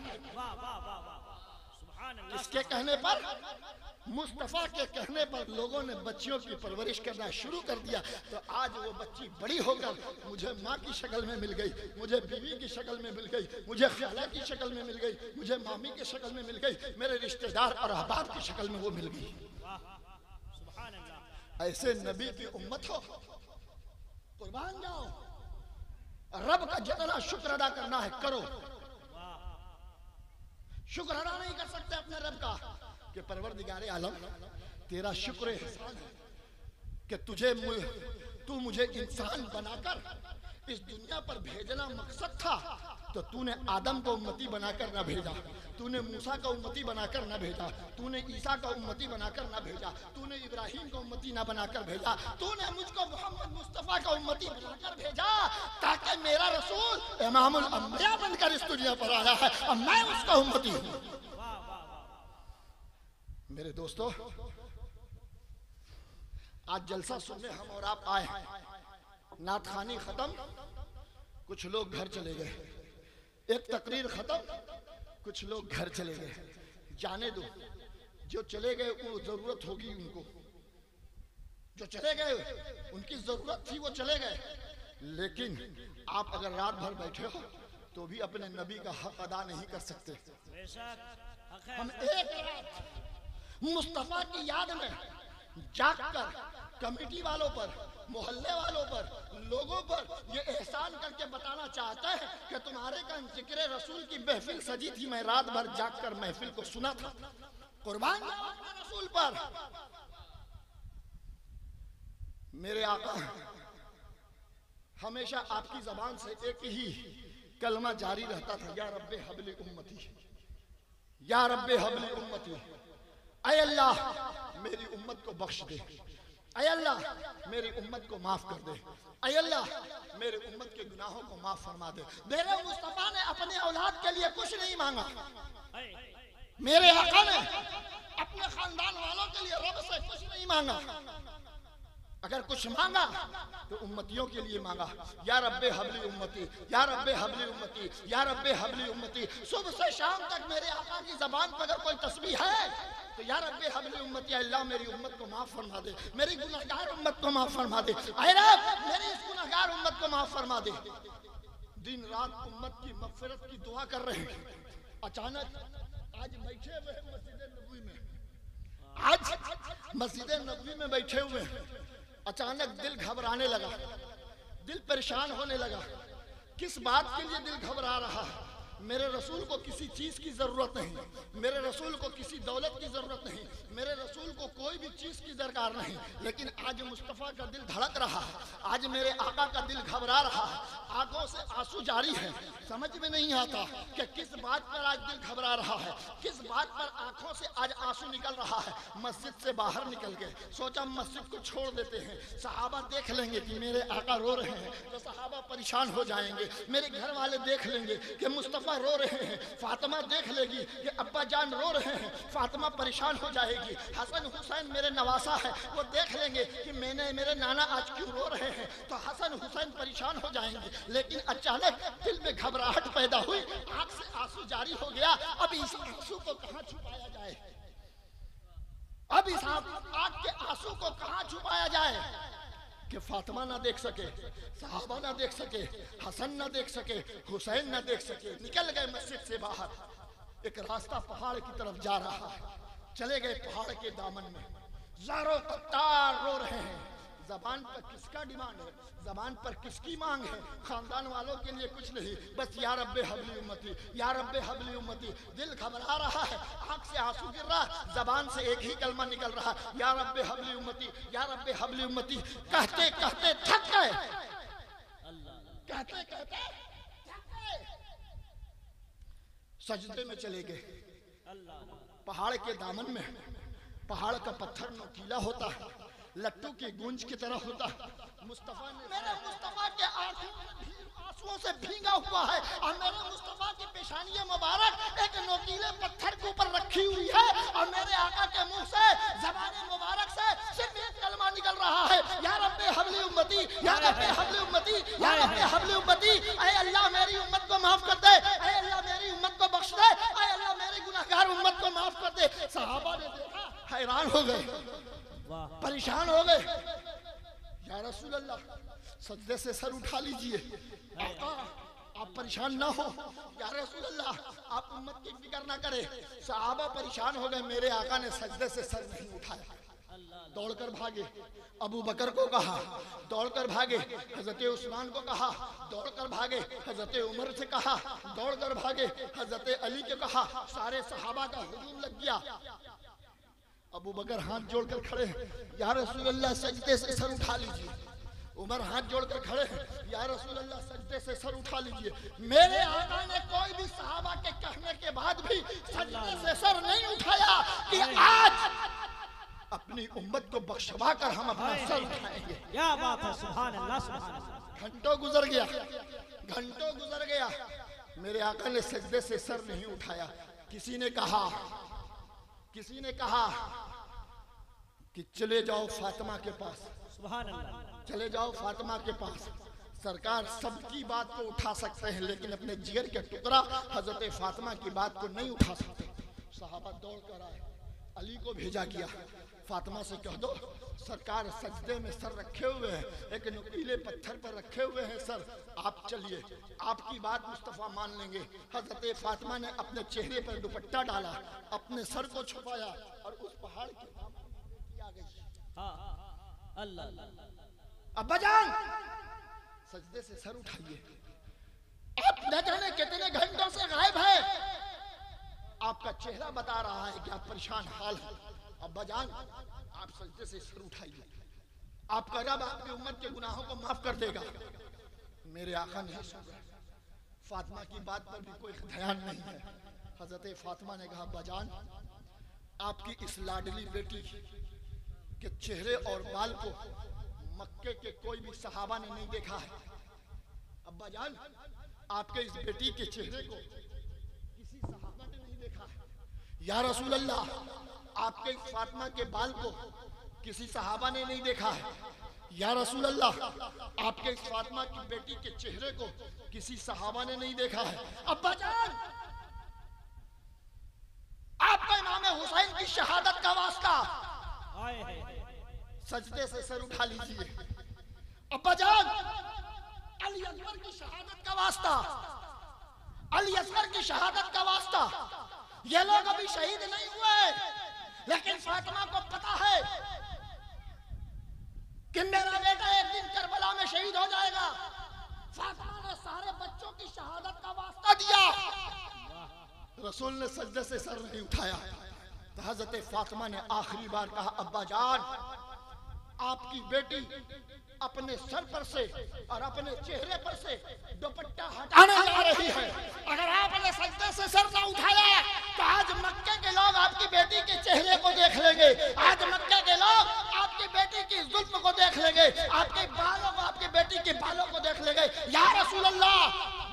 किसके कहने पर? मुस्तफा के कहने पर लोगों ने बच्चियों की परवरिश करना शुरू कर दिया। तो आज वो बच्ची बड़ी होकर मुझे माँ की शक्ल में मिल गई, मुझे बीवी की शक्ल में मिल गई, मुझे खाला की शक्ल में मिल गई, मुझे मामी की शक्ल में मिल गई, मेरे रिश्तेदार और अहबाब की शक्ल में वो मिल गई। ऐसे नबी की उम्मत हो, कुर्बान जाओ। रब का जितना शुक्र अदा करना है करो। शुक्र अदा नहीं कर सकते अपने रब का कि परवरदिगारे आलम तेरा शुक्र एहसान है कि तू मुझे इंसान बनाकर इस दुनिया पर भेजना मकसद था, तो तूने आदम को उम्मती बनाकर ना भेजा, तूने मूसा का उम्मती बनाकर ना भेजा, तूने ईसा का उम्मती बनाकर ना भेजा, तूने इब्राहिम का उम्मती ना बनाकर भेजा, तूने मुझको मोहम्मद मुस्तफा का उम्मती बनाकर भेजा ताकि मेरा रसूल इमामुल अंबिया बनकर इस दुनिया पर आया है और मैं उसका उम्मती हूँ। मेरे दोस्तों, आज जलसा सुनने हम और आप आए, नात खानी खत्म, कुछ लोग घर चले गए, एक तकरीर खत्म, कुछ लोग घर चले गए। जाने दो, जो चले गए वो जरूरत होगी उनको, जो चले गए उनकी जरूरत थी, वो चले गए। लेकिन आप अगर रात भर बैठे हो तो भी अपने नबी का हक अदा नहीं कर सकते। हम एक रात मुस्तफा की याद में जागकर कमेटी वालों पर, मोहल्ले वालों पर, लोगों पर ये एहसान करके बताना चाहता है कि तुम्हारे का जिक्र रसूल की महफिल सजी थी, मैं रात भर जागकर महफिल को सुना था। कुर्बान रसूल पर। मेरे आका हमेशा आपकी जबान से एक ही कलमा जारी रहता था, या रब्बे हबली उम्मती, या रब्बे हबली उम्मती। ऐ अल्लाह मेरी उम्मत को बख्श दे, ऐ अल्लाह मेरी उम्मत को माफ कर दे, ऐ अल्लाह मेरी उम्मत के गुनाहों को माफ फरमा दे। मेरे मुस्तफा ने अपने औलाद के लिए कुछ नहीं मांगा, मेरे आका ने अपने खानदान वालों के लिए रब से कुछ नहीं मांगा। अगर कुछ मांगा तो उम्मतियों के लिए मांगा, या रब्बे हबली उम्मती, या रब्बे हबली उम्मती, या रब्बे हबली उम्मती। सुबह से शाम तक मेरे आका की जबान पर अगर कोई तस्बीह है तो या रब्बे हबली उम्मती, अल्लाह मेरी उम्मत को माफ फरमा दे, मेरी गुनहगार उम्मत को माफ फरमा दे, ऐ रब मेरी इस गुनहगार उम्मत को माफ फरमा दे। दिन रात उम्मत की मगफिरत की दुआ कर रहे हैं। अचानक आज बैठे हुए मस्जिद नबवी में, आज मस्जिद नबवी में बैठे हुए, अचानक दिल घबराने लगा, दिल परेशान होने लगा। किस बात के लिए दिल घबरा रहा है? मेरे रसूल को किसी चीज की जरूरत नहीं, मेरे रसूल को किसी दौलत की जरूरत नहीं, मेरे रसूल को कोई भी चीज की दरकार नहीं। लेकिन आज मुस्तफा का दिल धड़क रहा है, आज मेरे आका का दिल घबरा रहा है, आंखों से आंसू जारी है। समझ में नहीं आता कि किस बात पर आज दिल घबरा रहा है, किस बात पर आंखों से आज आंसू निकल रहा है। मस्जिद से बाहर निकल गए, सोचा मस्जिद को छोड़ देते हैं, सहाबा देख लेंगे कि मेरे आका रो रहे हैं तो सहाबा परेशान हो जाएंगे, मेरे घर वाले देख लेंगे कि मुस्तफा रो रहे हैं, फातिमा देख लेगी कि अब्बा जान रो रहे हैं, फातिमा परेशान हो जाएगी। हसन हुसैन मेरे नवासा है, वो देख लेंगे कि मेरे नाना आज क्यों रो रहे हैं, तो हसन हुसैन परेशान हो जाएंगे। लेकिन अचानक दिल में घबराहट पैदा हुई, आंख से आंसू जारी हो गया। अब इस आंसू को कहां छुपाया जाए, अब इस आंख के आंसू को कहां छुपाया जाए कि फातिमा ना देख सके, सहाबा ना देख सके, हसन ना देख सके, हुसैन ना देख सके। निकल गए मस्जिद से बाहर, एक रास्ता पहाड़ की तरफ जा रहा है। चले गए पहाड़ के दामन में, ज़ारो कत्तार रो रहे हैं। जबान पर किसका डिमांड है, जबान पर किसकी मांग है? खानदान वालों के लिए कुछ नहीं, बस या रब्बे हबली उम्मती, या रब्बे हबली उम्मती। दिल घबरा रहा है, आंख से आंसू गिर रहा, जबान से एक ही कलमा निकल रहा, या रब्बे हबली उम्मती, या रब्बे हबली उम्मती। कहते कहते थक गए, कहते कहते थक गए, सजदे में चले गए। पहाड़ के दामन में, पहाड़ का पत्थर नोकीला होता है, लट्टू की गूंज की तरह होता है। मुस्तफा ने, मेरे मुस्तफा के आंसुओं से भीगा हुआ है और मेरे मुस्तफा की पेशानी मुबारक एक नोकीले पत्थर के ऊपर रखी हुई है और मेरे आका के मुंह से, ज़बान मुबारक से सिर्फ एक कलमा निकल रहा है, या रब्बे हबली उम्मती, या रब्बे हबली उम्मती, या रब्बे हबली उम्मती। ऐ अल्लाह मेरी उम्मत को माफ कर दे, ऐ अल्लाह मेरी उम्मत को बख्श दे, ऐ अल्लाह मेरी गुनाहगार उम्मत को माफ कर दे। सहाबा ने देखा, हैरान हो गए, परेशान हो गए। या रसूल अल्लाह सजदे से सर उठा लीजिए, आका आप परेशान ना हो, या रसूल अल्लाह आप उम्मत की फिक्र ना करें। सहाबा परेशान हो गए, मेरे आका ने सजदे से सर नहीं उठाया। दौड़कर भागे, अबू बकर को कहा, दौड़कर भागे, हजरत उस्मान को कहा, दौड़कर भागे, हजरत उमर से कहा, दौड़कर भागे, हजरत अली को कहा। सारे सहाबा का हुजूम लग गया। अबू बकर हाथ जोड़कर खड़े, या रसूल अल्लाह सजदे से सर उठा लीजिए। उमर हाथ जोड़कर खड़े, या रसूल अल्लाह सजदे से सर उठा लीजिए। मेरे आका ने कोई भी सहाबा के कहने के बाद भी सजदे से सर नहीं उठाया कि आज अपनी उम्मत को बख्शवा कर हम अपना सर उठाएंगे। क्या बात है, सुभान अल्लाह, सुभान अल्लाह। घंटों गुजर गया, घंटों गुजर गया, मेरे आका ने सजदे से सर नहीं उठाया। किसी ने कहा किसी ने कहा कि चले जाओ फातिमा के पास, सुभान अल्लाह। चले जाओ फातिमा के पास। सरकार सबकी बात को उठा सकते हैं लेकिन अपने जिगर के टुकड़ा हजरत फातिमा की बात को नहीं उठा सकते। सहाबा दौड़ कर आए, अली को भेजा गया, फातिमा से कह दो सरकार सजदे में सर रखे हुए हैं, एक नुकीले पत्थर पर रखे हुए हैं सर, आप चलिए, आपकी बात मुस्तफ़ा मान लेंगे। हजरत फातिमा ने अपने चेहरे पर दुपट्टा डाला, अपने सर को छुपाया और उस पहाड़ की आ गई। अल्लाह। अब्बा जान सजदे से सर उठाइए, आप न जाने कितने घंटों से गायब है, आपका चेहरा बता रहा है कि आप परेशान हाल है। अब्बा जान आप सजदे से सर उठाइए, आपका रब आपकी उम्मत के गुनाहों को माफ कर देगा। मेरे आका नहीं सुन रहे, फातिमा की बात पर भी कोई ध्यान नहीं है। हजरत फातिमा ने कहा अब्बा जान आपकी इस लाडली बेटी के चेहरे और बाल को मक्के के कोई भी सहाबा ने नहीं देखा है। अब्बा जान आपके इस बेटी के चेहरे को किसी सहाबा ने नहीं देखा है। या रसूल अल्लाह आपके इस फातिमा के बाल को किसी सहाबा ने नहीं देखा है। या रसूल अल्लाह आपके इस फातिमा की बेटी के चेहरे को किसी सहाबा ने नहीं देखा है। अब्बा जान आपका इमाम हुसैन की शहादत का वास्ता, सजदे से सर उठा लीजिए। अब्बा जान अली असगर की शहादत का वास्ता, अली असगर की शहादत का वास्ता, ये लोग अभी शहीद नहीं हुए लेकिन फातिमा को पता है कि मेरा बेटा एक दिन करबला में शहीद हो जाएगा। फातिमा ने सारे बच्चों की शहादत का वास्ता दिया। रसूल ने सजदे से सर नहीं उठाया तो हजरत फातिमा ने आखिरी बार कहा अब्बा जान आपकी बेटी अपने सर पर से और अपने चेहरे पर से दुपट्टा हटाने जा रही है। अगर आपने सजदे से सर न उठाया तो आज मक्के के लोग आपकी बेटी के चेहरे को देख लेंगे, आज मक्के के लोग आपकी बेटी की जुल्फ को देख लेंगे, आपके बालों को, आपकी बेटी के बालों को देख लेंगे। या रसूल अल्लाह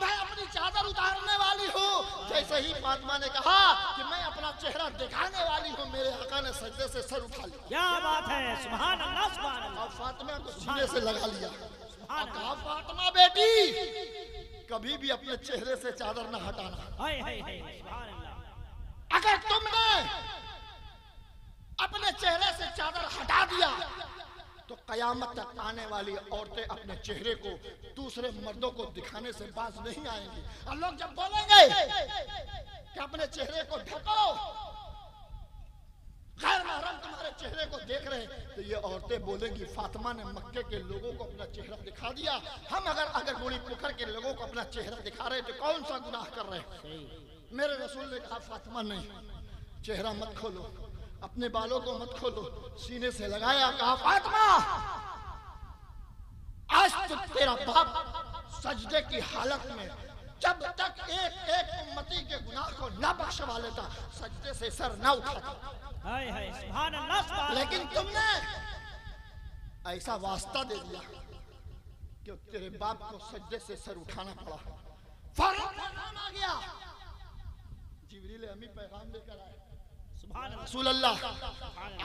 मैं अपनी चादर उतारने वाली हूँ। जैसे ही फातिमा ने कहा कि मैं अपना चेहरा दिखाने वाली हूँ, मेरे आका ने सजदे से सर उठा लिया। क्या बात है, सुभान अल्लाह, सुभान अल्लाह। और फातिमा को सीने से लगा लिया और कहा फातिमा बेटी कभी भी अपने चेहरे से चादर न हटाना। सुभान अल्लाह। अगर तुमने अपने चेहरे से चादर हटा दिया तो कयामत तक आने वाली औरतें अपने चेहरे को दूसरे मर्दों को दिखाने से बाज नहीं आएंगी। और लोग जब बोलेंगे कि अपने चेहरे को ढको, गैर महरम तुम्हारे चेहरे को देख रहे हैं, तो ये औरतें बोलेंगी फातिमा ने मक्के के लोगों को अपना चेहरा दिखा दिया, हम अगर बूढ़ी पुखर के लोगों को अपना चेहरा दिखा रहे तो कौन सा गुनाह कर रहे हैं। मेरे रसूल ने कहा फातिमा नहीं, चेहरा मत खोलो, अपने बालों को मत खोलो, सीने से लगाया, कहा फातिमा आज तो तेरा बाप सजदे की हालत में जब तक एक एक उम्मती के गुनाह को न बख्शवा लेता सजदे से सर न उठाता। सुभान अल्लाह, सुभान अल्लाह। लेकिन तुमने ऐसा वास्ता दे दिया कि तेरे बाप को सजदे से सर उठाना पड़ा। फौरन पैगाम आ गया, जिब्रील अमी पैगाम लेकर आए। रसूल अल्लाह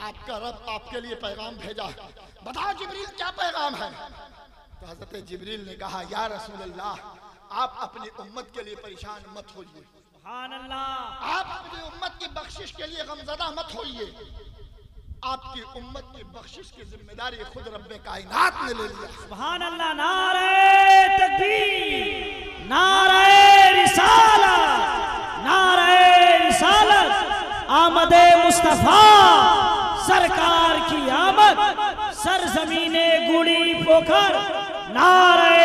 आपका रब आपके लिए पैगाम भेजा, बताओ जिब्रील क्या पैगाम है। तो हजरत जिब्रील ने कहा या रसूल अल्लाह आप अपनी उम्मत के लिए परेशान मत होइए, सुभान अल्लाह। आप अपनी उम्मत की बख्शिश के लिए गमज़दा मत होइए, आपकी उम्मत की बख्शिश की जिम्मेदारी खुद रब्बे कायनात ने ले लिया। सुभान अल्लाह। नारे तकबीर, नारे रिसालत, नारे रिसालत, आमदे मुस्तफा सरकार की आमद, सरजमीने गुड़ी पोखर, नारे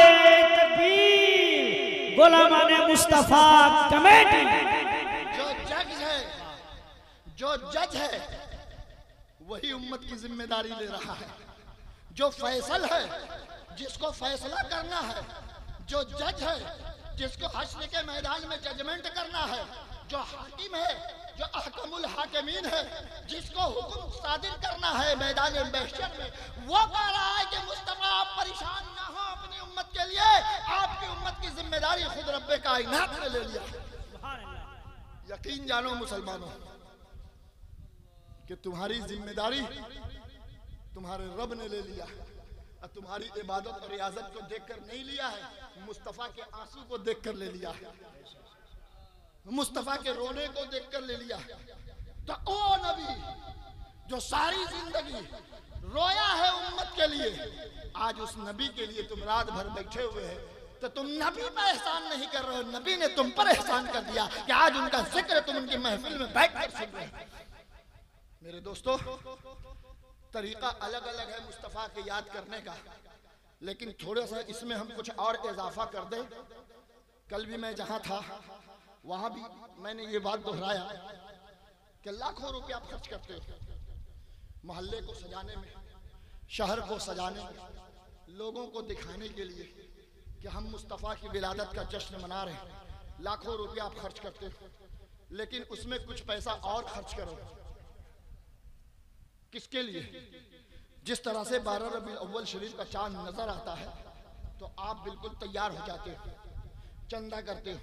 तकबीर, गुलामाने मुस्तफा कमेटी। जो जज है वही उम्मत की जिम्मेदारी ले रहा है, जो फैसल है जिसको फैसला करना है, जो जज है जिसको हश्र के मैदान में जजमेंट करना है, जो हाकिम है, जो अहकमुल हाकिमीन है, जिसको हुक्म सादिर करना है मैदान महशर में, वो कह रहा है कि मुस्तफा आप परेशान ना हो अपनी उम्मत के लिए, आपकी उम्मत की जिम्मेदारी खुद रब्बे कायनात ने ले लिया। यकीन जानो मुसलमानों, कि तुम्हारी जिम्मेदारी तुम्हारे रब ने ले लिया और तुम्हारी इबादत और रियाजत को देखकर नहीं लिया है, मुस्तफा के आंसू को देखकर ले लिया है, मुस्तफा के रोने को देखकर ले लिया है। तो ओ नबी जो सारी जिंदगी रोया है उम्मत के लिए, आज उस नबी के लिए तुम रात भर बैठे हुए हैं, तो तुम नबी पर एहसान नहीं कर रहे हो, नबी ने तुम पर एहसान कर दिया कि आज उनका जिक्र तुम उनकी महफिल में बैठकर सुन रहे हो। मेरे दोस्तों, तरीका अलग अलग है मुस्तफा के याद करने का, लेकिन थोड़ा सा इसमें हम कुछ और इजाफा कर दें। कल भी मैं जहां था वहां भी मैंने ये बात दोहराया कि लाखों रुपया खर्च करते हो मोहल्ले को सजाने में, शहर को सजाने में, लोगों को दिखाने के लिए कि हम मुस्तफ़ा की विलादत का जश्न मना रहे हैं। लाखों रुपया आप खर्च करते हो, लेकिन उसमें कुछ पैसा और खर्च करो। किसके लिए? जिस तरह से 12 रबीउल अव्वल शरीफ का चांद नजर आता है तो आप बिल्कुल तैयार हो जाते हो, चंदा करते हो,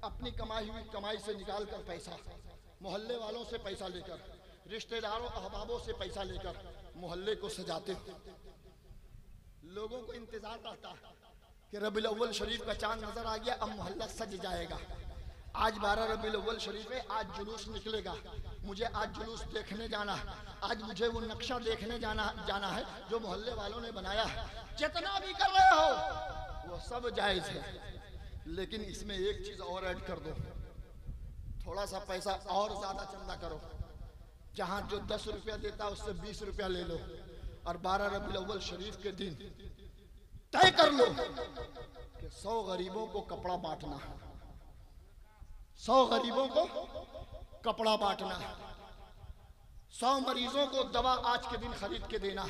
अपनी कमाई हुई कमाई से निकाल कर पैसा, मोहल्ले वालों से पैसा लेकर, रिश्तेदारों अहबाबों से पैसा लेकर मोहल्ले को सजाते हो। लोगों को इंतजार रहता है कि रबीउल अव्वल शरीफ का चांद नजर आ गया, अब मोहल्ला सज जाएगा। आज 12 रबीउल अव्वल शरीफ है, आज जुलूस निकलेगा, मुझे आज जुलूस देखने जाना है, आज मुझे वो नक्शा देखने जाना है जो मोहल्ले वालों ने बनाया है। जितना भी कर रहे हो वो सब जायज है, लेकिन इसमें एक चीज और ऐड कर दो, थोड़ा सा पैसा और ज्यादा चंदा करो। जहां जो 10 रुपया देता है उससे 20 रुपया ले लो, और 12 रबीउल अव्वल शरीफ के दिन तय कर लो कि 100 गरीबों को कपड़ा बांटना, 100 गरीबों को कपड़ा बांटना, 100 मरीजों को दवा आज के दिन खरीद के देना।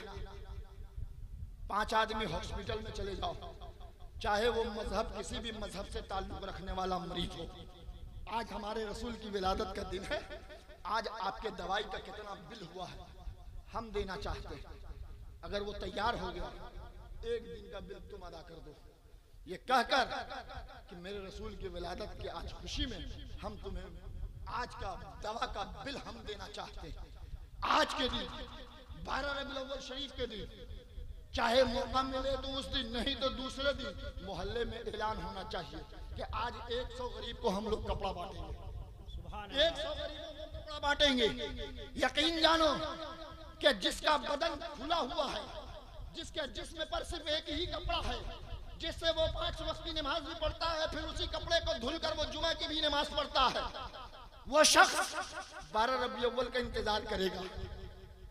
5 आदमी हॉस्पिटल में चले जाओ, चाहे वो मजहब किसी भी मजहब से ताल्लुक रखने वाला मरीज हो। आज हमारे रसूल की विलादत का दिन है, आज आपके दवाई का कितना बिल हुआ है हम देना चाहते हैं। अगर वो तैयार हो गया, एक दिन का बिल तुम अदा कर दो, ये कहकर कि मेरे रसूल की विलादत की आज खुशी में हम तुम्हें आज का दवा का बिल हम देना चाहते हैं। आज के दिन 12 रबीउल अव्वल शरीफ के दिन, चाहे मौका मिले तो उस दिन, नहीं तो दूसरे दिन मोहल्ले में ऐलान होना चाहिए कि आज 100 गरीब को हम लोग कपड़ा बांटेंगे, 100 गरीबों को कपड़ा बांटेंगे। यकीन जानो कि जिसका बदन खुला हुआ है, जिसके जिस्म पर सिर्फ एक ही कपड़ा है, जिससे वो 5 वक्त की नमाज भी पढ़ता है, फिर उसी कपड़े को धुलकर वो जुमा की भी नमाज पढ़ता है, वो शख्स 12 रबीउल अव्वल का इंतजार करेगा,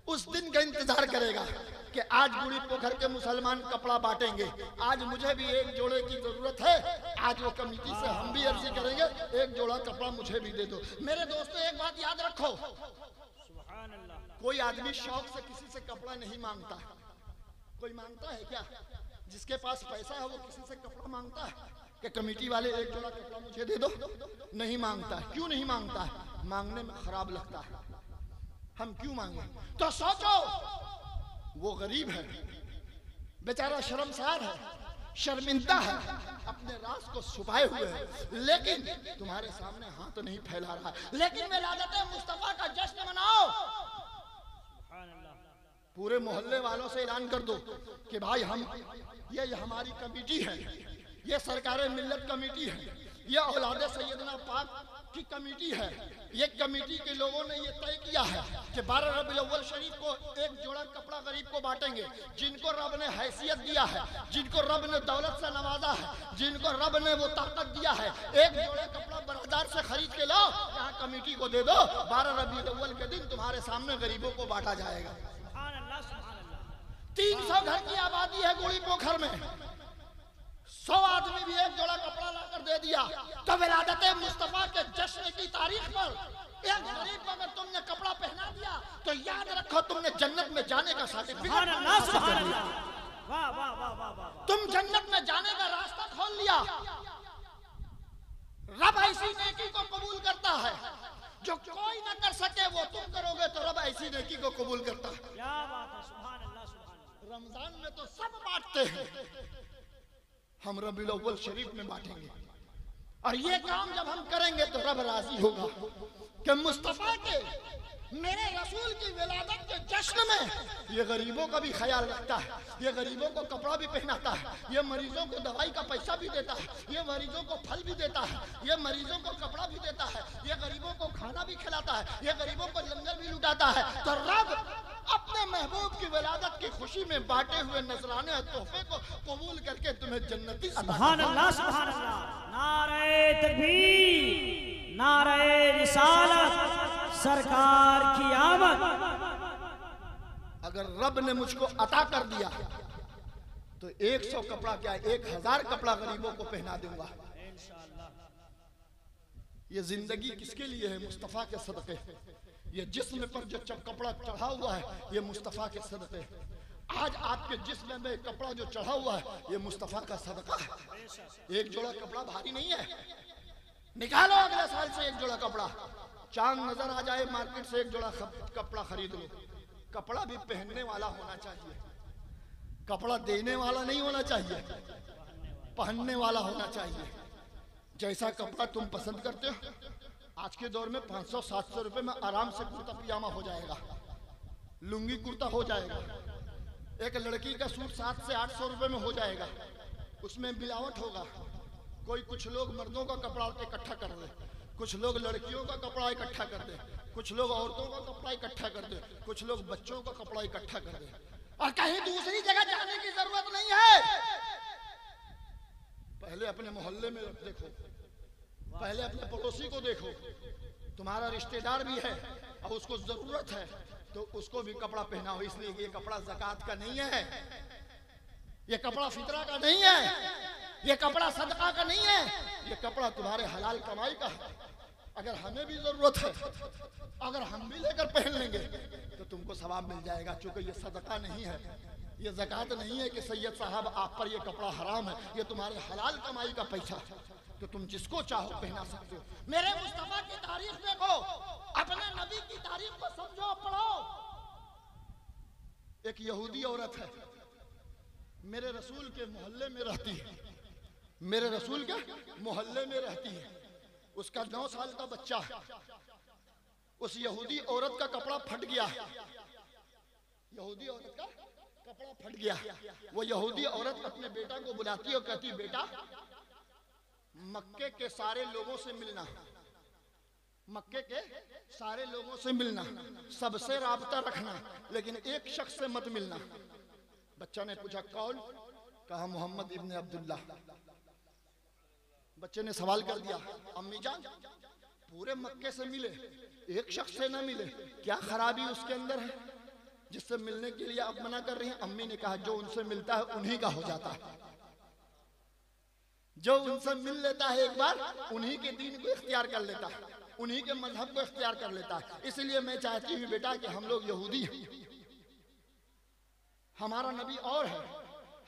उस दिन का इंतजार करेगा कि आज गुड़ी पोखर के मुसलमान कपड़ा बांटेंगे, आज मुझे भी एक जोड़े की जरूरत है, आज वो कमेटी से हम भी अर्जी करेंगे, एक जोड़ा कपड़ा मुझे भी दे दो। मेरे दोस्तों, एक बात याद रखो, कोई आदमी शौक से किसी से कपड़ा नहीं मांगता। कोई मांगता है क्या? जिसके पास पैसा है वो किसी से कपड़ा मांगता है कि कमेटी वाले एक जोड़ा कपड़ा मुझे दे दो? नहीं मांगता है। क्यों नहीं मांगता है? मांगने में खराब लगता है। हम क्यों मांगे? तो सोचो, वो गरीब है, बेचारा शर्मसार है, शर्मिंदा है, अपने राज को छुपाए हुए है, लेकिन तुम्हारे सामने हाथ नहीं फैला रहा। लेकिन विलादत मुस्तफा का जश्न मनाओ, पूरे मोहल्ले वालों से ऐलान कर दो कि भाई हम ये हमारी कमेटी है, ये सरकार मिल्लत कमेटी है, ये औलादे सैयदना पाक की कमेटी है। ये कमेटी के लोगों ने ये तय किया है कि 12 रबीउल अव्वल शरीफ को एक जोड़ा कपड़ा गरीब को बांटेंगे। जिनको रब ने हैसियत दिया है, जिनको रब ने दौलत से नवाजा है, जिनको रब ने वो ताकत दिया है, एक जोड़ा कपड़ा बाजार से खरीद के लो, यहाँ कमेटी को दे दो। 12 रबीउल अव्वल के दिन तुम्हारे सामने गरीबों को बांटा जाएगा। 300 घर की आबादी है गुड़ी पोखर में, 100 आदमी भी एक जोड़ा कपड़ा लाकर दे दिया। तो विलादत मुस्तफा के जश्न की तारीख पर एक गरीब को अगर तुमने कपड़ा पहना दिया तो याद रखो तुमने जन्नत में जाने का सर्टिफिकेट, तुम जन्नत में जाने का रास्ता खोल लिया। रब ऐसी नेकी को कबूल करता है जो कोई ना कर सके, वो तुम करोगे तो रब ऐसी नेकी को कबूल करता है। क्या बात है, सुभान अल्लाह, सुभान अल्लाह। रमजान में तो सब बांटते हैं, हम रबीउल अव्वल शरीफ में बांटेंगे। और ये काम जब हम करेंगे तो रब राजी होगा कि मुस्तफा के, मेरे रसूल की विलादत के जश्न में ये गरीबों का भी ख्याल रखता है, ये गरीबों को कपड़ा भी पहनाता है, ये मरीजों को दवाई का पैसा भी देता है, ये मरीजों को फल भी देता है, ये मरीजों को कपड़ा भी देता है, ये गरीबों को खाना भी खिलाता है, ये गरीबों को लंगर भी लुटाता है। तो रब अपने महबूब की विलादत की खुशी में बांटे हुए नजराने और तोहफे को कबूल करके तुम्हें जन्नती सुभान अल्लाह, सुभान अल्लाह। नारे तकबीर, नारे रिसालत, सरकार की आमद। अगर रब ने मुझको अता कर दिया तो 100 कपड़ा क्या 1000 कपड़ा गरीबों को पहना दूंगा। ये जिंदगी किसके लिए है? मुस्तफा के सदके। ये जिस्म पर जो कपड़ा चढ़ा हुआ है ये मुस्तफा के सदके। आज आपके जिस्म में कपड़ा जो चढ़ा हुआ है ये मुस्तफा का सदका है। एक जोड़ा कपड़ा भारी नहीं है, निकालो अगले साल से एक जोड़ा कपड़ा। चांद नजर आ जाए मार्केट से एक जोड़ा कपड़ा खरीद लो। कपड़ा भी पहनने वाला होना चाहिए, कपड़ा देने वाला नहीं होना चाहिए, पहनने वाला होना चाहिए। जैसा कपड़ा तुम पसंद करते हो, आज के दौर में 500-700 रुपए में आराम से कुर्ता पजामा हो जाएगा, लुंगी कुर्ता हो जाएगा। एक लड़की का सूट 700 से 800 रुपए में हो जाएगा, उसमें मिलावट होगा। कोई कुछ लोग मर्दों का कपड़ा इकट्ठा कर दे, कुछ लोग लड़कियों का कपड़ा इकट्ठा कर दे, कुछ लोग औरतों का कपड़ा इकट्ठा कर दे, कुछ लोग बच्चों का कपड़ा इकट्ठा कर दे। और कहीं दूसरी जगह जाने की जरूरत नहीं है। पहले अपने मोहल्ले में देखो, पहले अपने पड़ोसी को देखो। तुम्हारा रिश्तेदार भी है और उसको जरूरत है तो उसको भी कपड़ा पहनाओ। इसलिए ये कपड़ा ज़कात का नहीं है, ये कपड़ा फितरा का नहीं है, ये कपड़ा सदका का नहीं है, ये कपड़ा तुम्हारे हलाल कमाई का है। अगर हमें भी जरूरत है, अगर हम भी लेकर पहन लेंगे तो तुमको सवाब मिल जाएगा। क्योंकि ये सदका नहीं है, ये ज़कात नहीं है कि सैयद साहब आप पर ये कपड़ा हराम है। ये तुम्हारे हलाल कमाई का पैसा, तो तुम जिसको चाहो पहना सकते हो। मेरे मुस्तफा की तारीफ देखो, अपने नबी की तारीफ को समझो, पढ़ो। एक यहूदी औरत है, मेरे रसूल के मोहल्ले में रहती है, मेरे रसूल के मोहल्ले में रहती है। उसका 9 साल का बच्चा है। उस यहूदी औरत का कपड़ा फट गया, यहूदी औरत का कपड़ा फट गया। वो यहूदी औरत अपने बेटा को बुलाती है और कहती, बेटा मक्के के सारे लोगों से मिलना, मक्के के सारे लोगों से मिलना, सबसे राबता रखना, लेकिन एक शख्स से मत मिलना। बच्चा ने पूछा कौन? कहा मोहम्मद इब्ने अब्दुल्ला। बच्चे ने सवाल कर दिया, अम्मी जान पूरे मक्के से मिले, एक शख्स से ना मिले, क्या खराबी उसके अंदर है जिससे मिलने के लिए आप मना कर रही हैं? अम्मी ने कहा जो उनसे मिलता है उन्हीं का हो जाता है, जो उनसे मिल लेता है एक बार उन्हीं के दीन को इख्तियार कर लेता है, उन्हीं के मजहब को इख्तियार कर लेता है। इसलिए मैं चाहती हूँ बेटा कि हम लोग यहूदी हैं, हमारा नबी और है,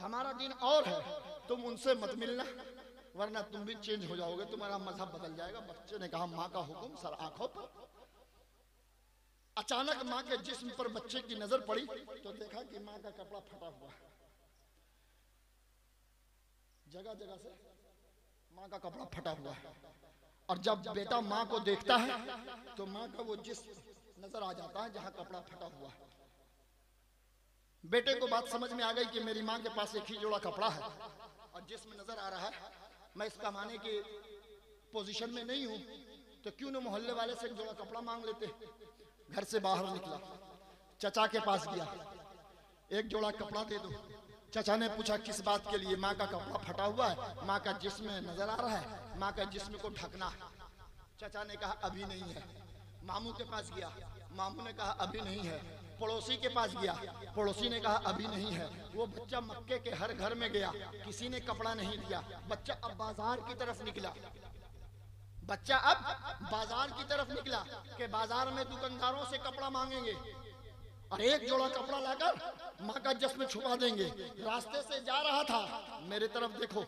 हमारा दीन और है, तुम उनसे मत मिलना वरना तुम भी चेंज हो जाओगे, तुम्हारा मजहब बदल जाएगा। बच्चे ने कहा माँ का हुक्म सर आंखों पर। अचानक माँ के जिस्म पर बच्चे की नजर पड़ी तो देखा कि माँ का कपड़ा फटा हुआ है, जगह जगह से माँ का कपड़ा फटा हुआ है। और जब बेटा माँ को देखता है तो माँ का वो जिस्म नजर आ जाता है जहां कपड़ा फटा हुआ है। बेटे को बात समझ में आ गई कि मेरी माँ के पास एक ही जोड़ा कपड़ा है और जिस्म नजर आ रहा है, मैं इस कमाने की पोजीशन में नहीं हूं, तो क्यों न मोहल्ले वाले से एक जोड़ा कपड़ा मांग लेते। घर से बाहर निकला, चचा के पास गया, एक जोड़ा कपड़ा दे दो। चचा ने पूछा किस बात के लिए? माँ का कपड़ा फटा हुआ है, माँ का जिस्म नजर आ रहा है, माँ का जिस्म को ढकना है। चचा ने कहा अभी नहीं है। मामू के पास गया, मामू ने कहा अभी नहीं है। पड़ोसी के पास गया, पड़ोसी ने कहा अभी नहीं है। वो बच्चा मक्के के हर घर में गया, किसी ने कपड़ा नहीं दिया। बच्चा अब बाजार की तरफ निकला, बच्चा अब बाजार की तरफ निकला कि बाजार में दुकानदारों से कपड़ा मांगेंगे और एक जोड़ा कपड़ा लाकर माँ का जिस्म छुपा देंगे। रास्ते से जा रहा था, मेरे तरफ देखो,